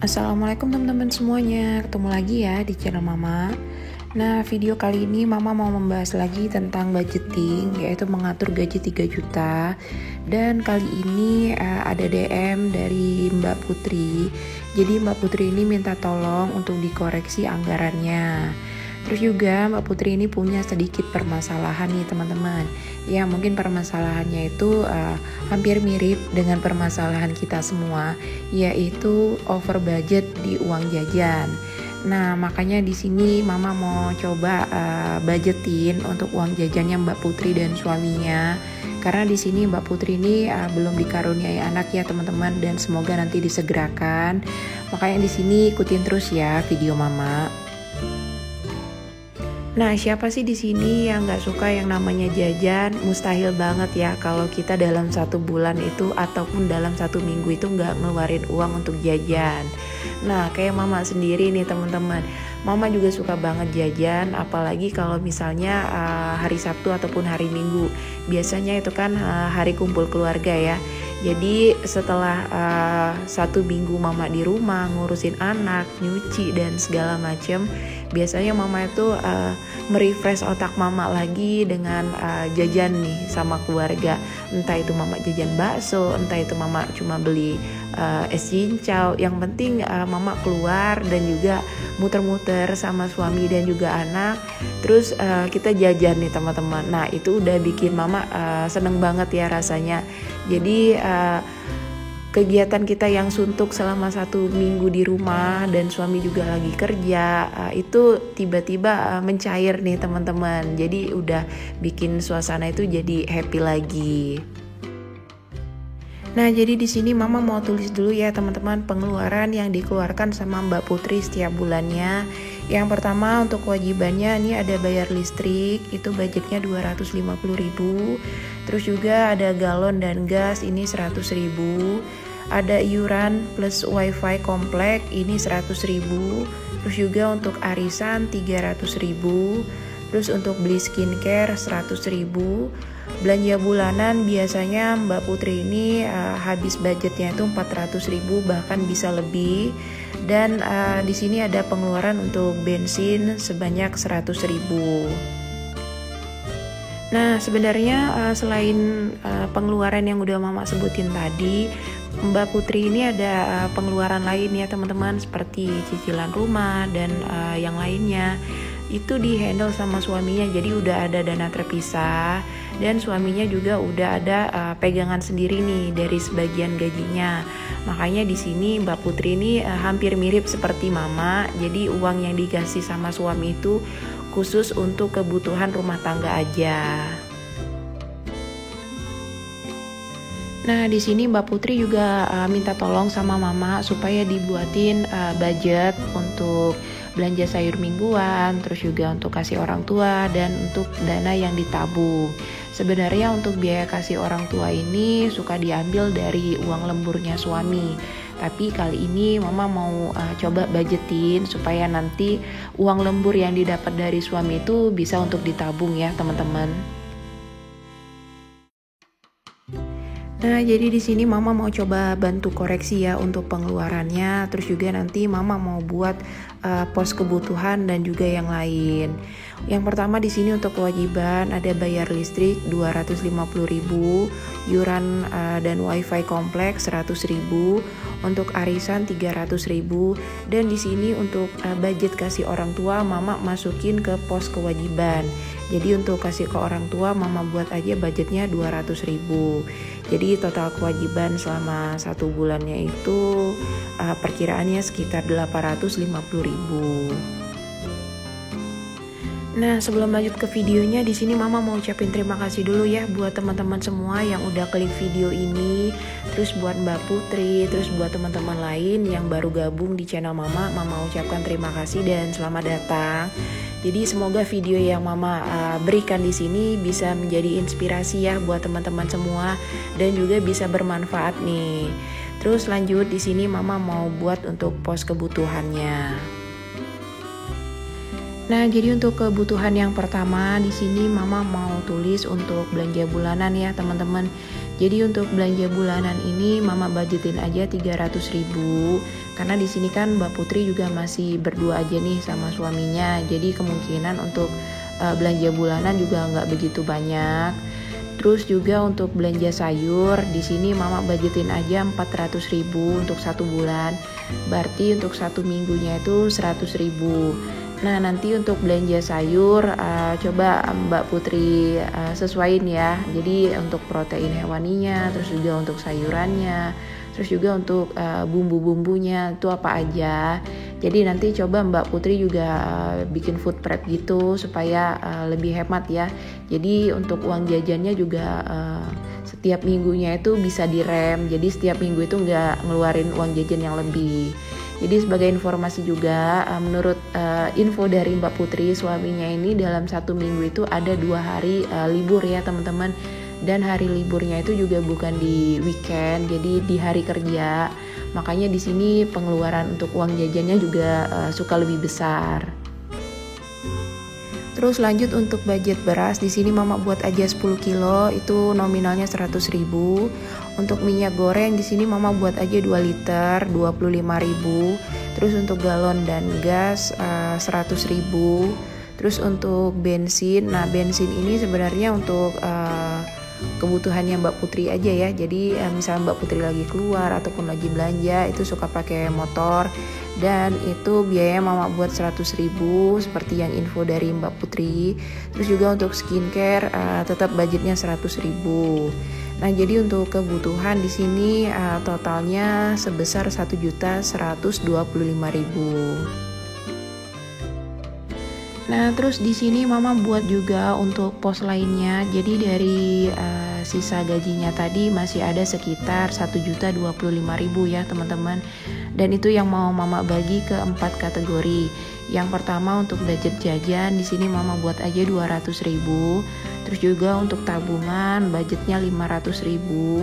Assalamualaikum teman-teman semuanya, ketemu lagi ya di channel Mama. Nah, video kali ini Mama mau membahas lagi tentang budgeting, yaitu mengatur gaji 3 juta. Dan kali ini ada DM dari Mbak Putri. Jadi Mbak Putri ini minta tolong untuk dikoreksi anggarannya. Terus juga Mbak Putri ini punya sedikit permasalahan nih teman-teman. Ya mungkin permasalahannya itu hampir mirip dengan permasalahan kita semua, yaitu over budget di uang jajan. Nah makanya di sini Mama mau coba budgetin untuk uang jajannya Mbak Putri dan suaminya. Karena di sini Mbak Putri ini belum dikaruniai anak ya teman-teman, dan semoga nanti disegerakan. Makanya di sini ikutin terus ya video Mama. Nah, siapa sih di sini yang nggak suka yang namanya jajan? Mustahil banget ya kalau kita dalam 1 bulan itu ataupun dalam 1 minggu itu nggak ngeluarin uang untuk jajan. Nah, kayak Mama sendiri nih teman-teman. Mama juga suka banget jajan, apalagi kalau misalnya hari Sabtu ataupun hari Minggu. Biasanya itu kan hari kumpul keluarga ya. Jadi setelah 1 minggu Mama di rumah ngurusin anak, nyuci dan segala macem, biasanya Mama itu merefresh otak Mama lagi dengan jajan nih sama keluarga. Entah itu Mama jajan bakso, entah itu Mama cuma beli es cincau. Yang penting Mama keluar dan juga muter-muter sama suami dan juga anak. Terus kita jajan nih teman-teman. Nah itu udah bikin Mama seneng banget ya rasanya. Jadi kegiatan kita yang suntuk selama 1 minggu di rumah dan suami juga lagi kerja, itu tiba-tiba mencair nih teman-teman. Jadi udah bikin suasana itu jadi happy lagi. Nah, jadi di sini Mama mau tulis dulu ya teman-teman pengeluaran yang dikeluarkan sama Mbak Putri setiap bulannya. Yang pertama untuk kewajibannya ini ada bayar listrik, itu budgetnya 250.000. Terus juga ada galon dan gas ini 100.000. Ada iuran plus wifi komplek ini 100.000. Terus juga untuk arisan 300.000. Terus untuk beli skincare 100.000. Belanja bulanan biasanya Mbak Putri ini habis budgetnya itu 400.000 bahkan bisa lebih. Dan di sini ada pengeluaran untuk bensin sebanyak 100.000. Nah sebenarnya selain pengeluaran yang udah Mama sebutin tadi, Mbak Putri ini ada pengeluaran lain ya teman-teman, seperti cicilan rumah dan yang lainnya. Itu di-handle sama suaminya, jadi udah ada dana terpisah dan suaminya juga udah ada pegangan sendiri nih dari sebagian gajinya. Makanya di sini Mbak Putri ini hampir mirip seperti Mama. Jadi uang yang dikasih sama suami itu khusus untuk kebutuhan rumah tangga aja. Nah, di sini Mbak Putri juga minta tolong sama Mama supaya dibuatin budget untuk belanja sayur mingguan, terus juga untuk kasih orang tua dan untuk dana yang ditabung. Sebenarnya untuk biaya kasih orang tua ini suka diambil dari uang lemburnya suami. Tapi kali ini Mama mau coba budgetin supaya nanti uang lembur yang didapat dari suami itu bisa untuk ditabung ya, teman-teman. Nah, jadi di sini Mama mau coba bantu koreksi ya untuk pengeluarannya. Terus juga nanti Mama mau buat pos kebutuhan dan juga yang lain. Yang pertama di sini untuk kewajiban ada bayar listrik 250.000, iuran dan wifi kompleks 100.000, untuk arisan 300.000, dan di sini untuk budget kasih orang tua Mama masukin ke pos kewajiban. Jadi untuk kasih ke orang tua Mama buat aja budgetnya 200.000. Jadi total kewajiban selama 1 bulannya itu perkiraannya sekitar 850.000. Nah, sebelum lanjut ke videonya, di sini Mama mau ucapin terima kasih dulu ya buat teman-teman semua yang udah klik video ini, terus buat Mbak Putri, terus buat teman-teman lain yang baru gabung di channel Mama ucapkan terima kasih dan selamat datang. Jadi semoga video yang Mama berikan di sini bisa menjadi inspirasi ya buat teman-teman semua dan juga bisa bermanfaat nih. Terus lanjut di sini Mama mau buat untuk pos kebutuhannya. Nah, jadi untuk kebutuhan yang pertama di sini Mama mau tulis untuk belanja bulanan ya, teman-teman. Jadi untuk belanja bulanan ini mama budgetin aja 300.000 karena di sini kan Mbak Putri juga masih berdua aja nih sama suaminya. Jadi kemungkinan untuk belanja bulanan juga nggak begitu banyak. Terus juga untuk belanja sayur di sini mama budgetin aja 400.000 untuk 1 bulan. Berarti untuk 1 minggunya itu 100.000. Nah nanti untuk belanja sayur coba Mbak Putri sesuaiin ya. Jadi untuk protein hewaninya, terus juga untuk sayurannya, terus juga untuk bumbu-bumbunya itu apa aja. Jadi nanti coba Mbak Putri juga bikin food prep gitu supaya lebih hemat ya. Jadi untuk uang jajannya juga setiap minggunya itu bisa direm. Jadi setiap minggu itu nggak ngeluarin uang jajan yang lebih. Jadi sebagai informasi juga, menurut info dari Mbak Putri, suaminya ini dalam 1 minggu itu ada 2 hari libur ya teman-teman. Dan hari liburnya itu juga bukan di weekend, jadi di hari kerja. Makanya di sini pengeluaran untuk uang jajannya juga suka lebih besar. Terus lanjut untuk budget beras, di sini mama buat aja 10 kilo, itu nominalnya 100.000. Untuk minyak goreng di sini mama buat aja 2 liter, 25.000. Terus untuk galon dan gas 100.000. Terus untuk bensin, nah bensin ini sebenarnya untuk kebutuhannya Mbak Putri aja ya. Jadi misalnya Mbak Putri lagi keluar ataupun lagi belanja itu suka pakai motor, dan itu biayanya mama buat 100.000 seperti yang info dari Mbak Putri. Terus juga untuk skincare tetap budgetnya 100.000. Nah jadi untuk kebutuhan di sini totalnya sebesar 1.125.000. Nah terus di sini mama buat juga untuk pos lainnya. Jadi dari sisa gajinya tadi masih ada sekitar 1.025.000 ya teman-teman. Dan itu yang mau mama bagi ke 4 kategori. Yang pertama untuk budget jajan di sini mama buat aja 200.000. Terus juga untuk tabungan budgetnya 500.000.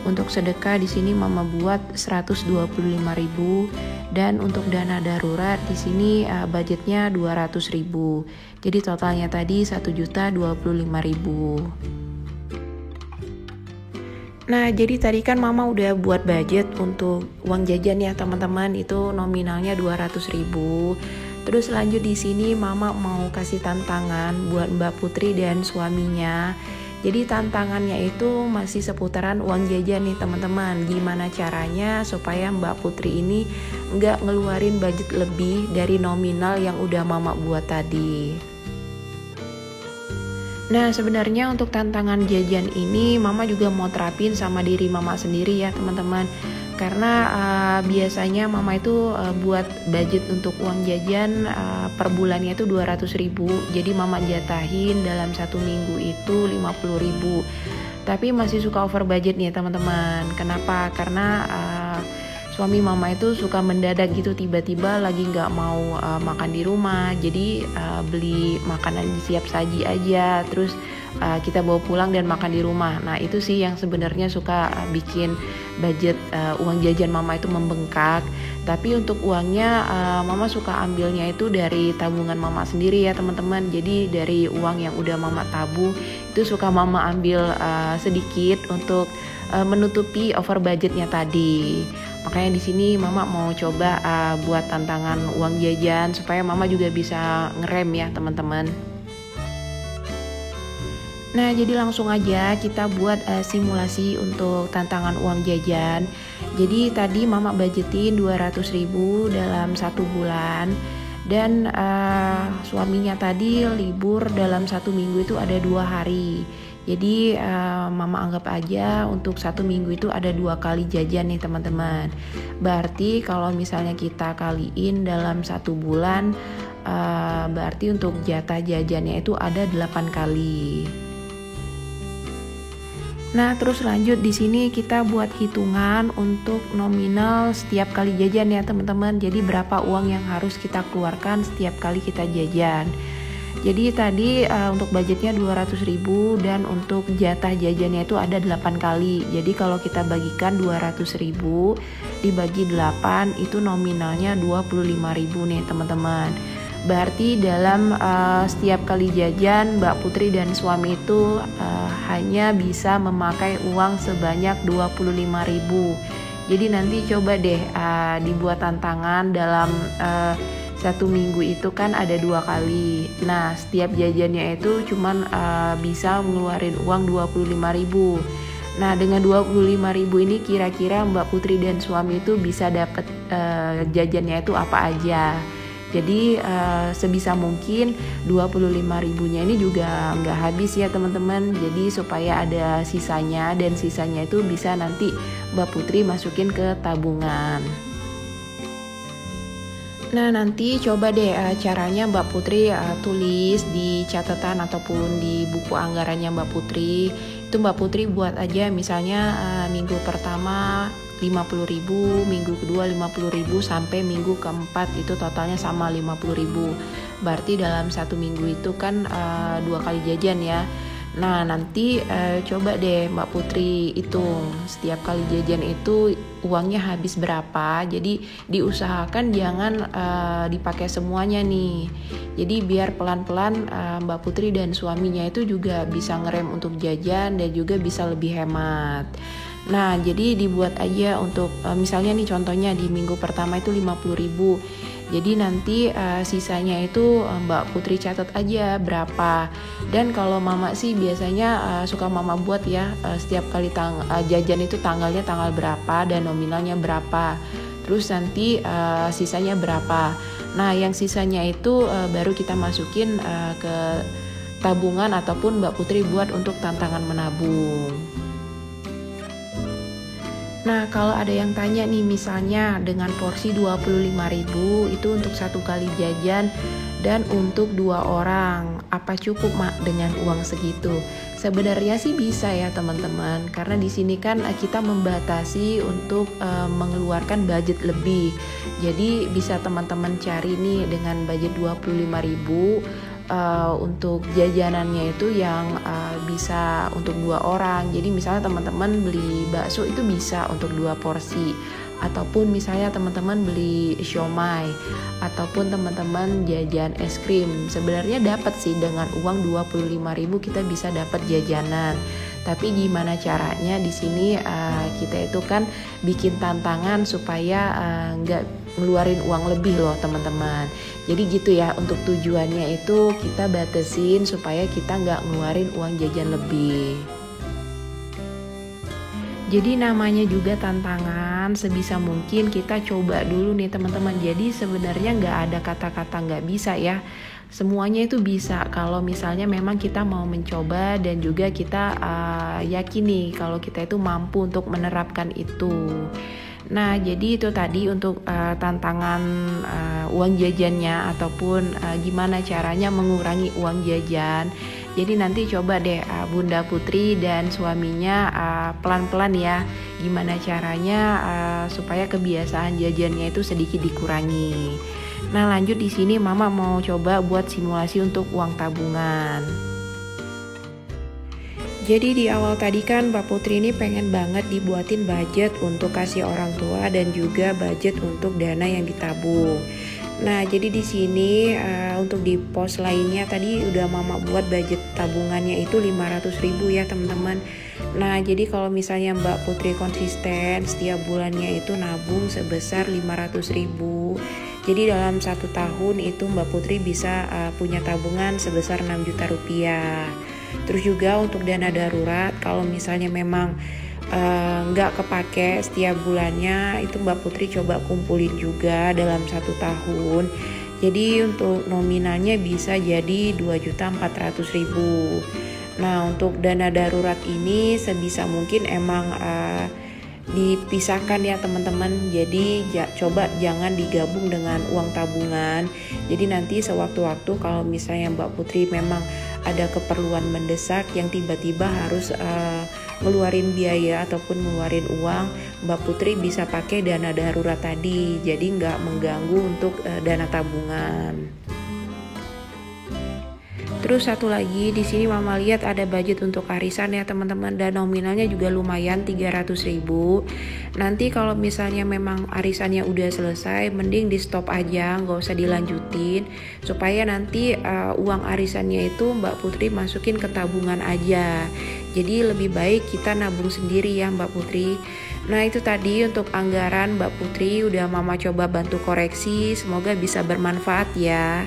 Untuk sedekah di sini mama buat 125.000, dan untuk dana darurat di sini budgetnya 200.000. Jadi totalnya tadi 1.025.000. Nah jadi tadi kan mama udah buat budget untuk uang jajan ya teman-teman, itu nominalnya 200.000. Terus lanjut di sini mama mau kasih tantangan buat Mbak Putri dan suaminya. Jadi tantangannya itu masih seputaran uang jajan nih teman-teman. Gimana caranya supaya Mbak Putri ini nggak ngeluarin budget lebih dari nominal yang udah mama buat tadi. Nah sebenarnya untuk tantangan jajan ini mama juga mau terapin sama diri mama sendiri ya teman-teman. Karena biasanya mama itu buat budget untuk uang jajan per bulannya itu 200.000. Jadi mama jatahin dalam 1 minggu itu 50.000. Tapi masih suka over budget nih teman-teman. Kenapa? Karena suami mama itu suka mendadak gitu, tiba-tiba lagi nggak mau makan di rumah. Jadi beli makanan siap saji aja. Terus kita bawa pulang dan makan di rumah. Nah itu sih yang sebenarnya suka bikin budget uang jajan mama itu membengkak. Tapi untuk uangnya mama suka ambilnya itu dari tabungan mama sendiri ya teman-teman. Jadi dari uang yang udah mama tabung itu suka mama ambil sedikit untuk menutupi over budgetnya tadi. Makanya di sini mama mau coba buat tantangan uang jajan supaya mama juga bisa ngerem ya teman-teman. Nah jadi langsung aja kita buat simulasi untuk tantangan uang jajan. Jadi tadi mama budgetin 200.000 dalam 1 bulan. Dan suaminya tadi libur dalam 1 minggu itu ada 2 hari. Jadi mama anggap aja untuk 1 minggu itu ada 2 kali jajan nih teman-teman. Berarti kalau misalnya kita kaliin dalam 1 bulan, berarti untuk jatah jajannya itu ada 8 kali. Nah, terus lanjut di sini kita buat hitungan untuk nominal setiap kali jajan ya teman-teman. Jadi berapa uang yang harus kita keluarkan setiap kali kita jajan. Jadi tadi untuk budgetnya 200.000 dan untuk jatah jajannya itu ada 8 kali. Jadi kalau kita bagikan 200.000 dibagi 8 itu nominalnya 25.000 nih teman-teman. Berarti dalam setiap kali jajan Mbak Putri dan suami itu hanya bisa memakai uang sebanyak 25.000. Jadi nanti coba deh dibuat tantangan dalam 1 minggu itu kan ada 2 kali. Nah, setiap jajannya itu cuman bisa ngeluarin uang 25.000. Nah, dengan 25.000 ini kira-kira Mbak Putri dan suami itu bisa dapat jajannya itu apa aja. Jadi sebisa mungkin 25.000-nya ini juga nggak habis ya teman-teman. Jadi supaya ada sisanya, dan sisanya itu bisa nanti Mbak Putri masukin ke tabungan. Nah, nanti coba deh caranya Mbak Putri tulis di catatan ataupun di buku anggarannya Mbak Putri. Itu Mbak Putri buat aja misalnya minggu pertama 50.000, minggu kedua 50.000, sampai minggu keempat itu totalnya sama 50.000. Berarti dalam 1 minggu itu kan 2 kali jajan ya. Nah, nanti coba deh Mbak Putri hitung setiap kali jajan itu uangnya habis berapa. Jadi diusahakan jangan dipakai semuanya nih. Jadi biar pelan-pelan Mbak Putri dan suaminya itu juga bisa ngerem untuk jajan dan juga bisa lebih hemat. Nah, jadi dibuat aja untuk misalnya nih contohnya di minggu pertama itu 50.000. Jadi nanti sisanya itu Mbak Putri catat aja berapa. Dan kalau mama sih biasanya suka mama buat ya setiap kali jajan itu tanggalnya tanggal berapa dan nominalnya berapa. Terus nanti sisanya berapa. Nah, yang sisanya itu baru kita masukin ke tabungan ataupun Mbak Putri buat untuk tantangan menabung. Nah, kalau ada yang tanya nih misalnya dengan porsi 25.000 itu untuk 1 kali jajan dan untuk 2 orang, apa cukup Mak dengan uang segitu? Sebenarnya sih bisa ya teman-teman, karena di sini kan kita membatasi untuk mengeluarkan budget lebih. Jadi bisa teman-teman cari nih dengan budget 25.000 untuk jajanannya itu yang bisa untuk 2 orang. Jadi misalnya teman-teman beli bakso itu bisa untuk 2 porsi, ataupun misalnya teman-teman beli siomay, ataupun teman-teman jajan es krim. Sebenarnya dapat sih dengan uang 25.000 kita bisa dapat jajanan. Tapi gimana caranya di sini kita itu kan bikin tantangan supaya nggak ngeluarin uang lebih loh teman-teman. Jadi gitu ya, untuk tujuannya itu kita batasin supaya kita nggak ngeluarin uang jajan lebih. Jadi namanya juga tantangan, sebisa mungkin kita coba dulu nih teman-teman. Jadi sebenarnya nggak ada kata-kata nggak bisa ya. Semuanya itu bisa kalau misalnya memang kita mau mencoba dan juga kita yakin nih kalau kita itu mampu untuk menerapkan itu. Nah, jadi itu tadi untuk tantangan uang jajannya ataupun gimana caranya mengurangi uang jajan. Jadi nanti coba deh Bunda Putri dan suaminya pelan-pelan ya, gimana caranya supaya kebiasaan jajannya itu sedikit dikurangi. Nah, lanjut di sini Mama mau coba buat simulasi untuk uang tabungan. Jadi di awal tadi kan Mbak Putri ini pengen banget dibuatin budget untuk kasih orang tua dan juga budget untuk dana yang ditabung. Nah, jadi di sini untuk di pos lainnya tadi udah Mama buat budget tabungannya itu 500.000 ya teman-teman. Nah, jadi kalau misalnya Mbak Putri konsisten setiap bulannya itu nabung sebesar 500.000. Jadi dalam 1 tahun itu Mbak Putri bisa punya tabungan sebesar 6 juta rupiah. Terus juga untuk dana darurat, kalau misalnya memang nggak kepake setiap bulannya, itu Mbak Putri coba kumpulin juga dalam 1 tahun. Jadi untuk nominalnya bisa jadi 2.400.000. Nah, untuk dana darurat ini sebisa mungkin emang dipisahkan ya teman-teman. Jadi coba jangan digabung dengan uang tabungan. Jadi nanti sewaktu-waktu kalau misalnya Mbak Putri memang ada keperluan mendesak yang tiba-tiba harus ngeluarin biaya ataupun ngeluarin uang, Mbak Putri bisa pakai dana darurat tadi. Jadi nggak mengganggu untuk dana tabungan. Terus satu lagi di sini Mama lihat ada budget untuk arisan ya teman-teman, dan nominalnya juga lumayan 300.000. Nanti kalau misalnya memang arisannya udah selesai, mending di stop aja, nggak usah dilanjutin, supaya nanti uang arisannya itu Mbak Putri masukin ke tabungan aja. Jadi lebih baik kita nabung sendiri ya Mbak Putri. Nah itu tadi untuk anggaran Mbak Putri, udah Mama coba bantu koreksi, semoga bisa bermanfaat ya.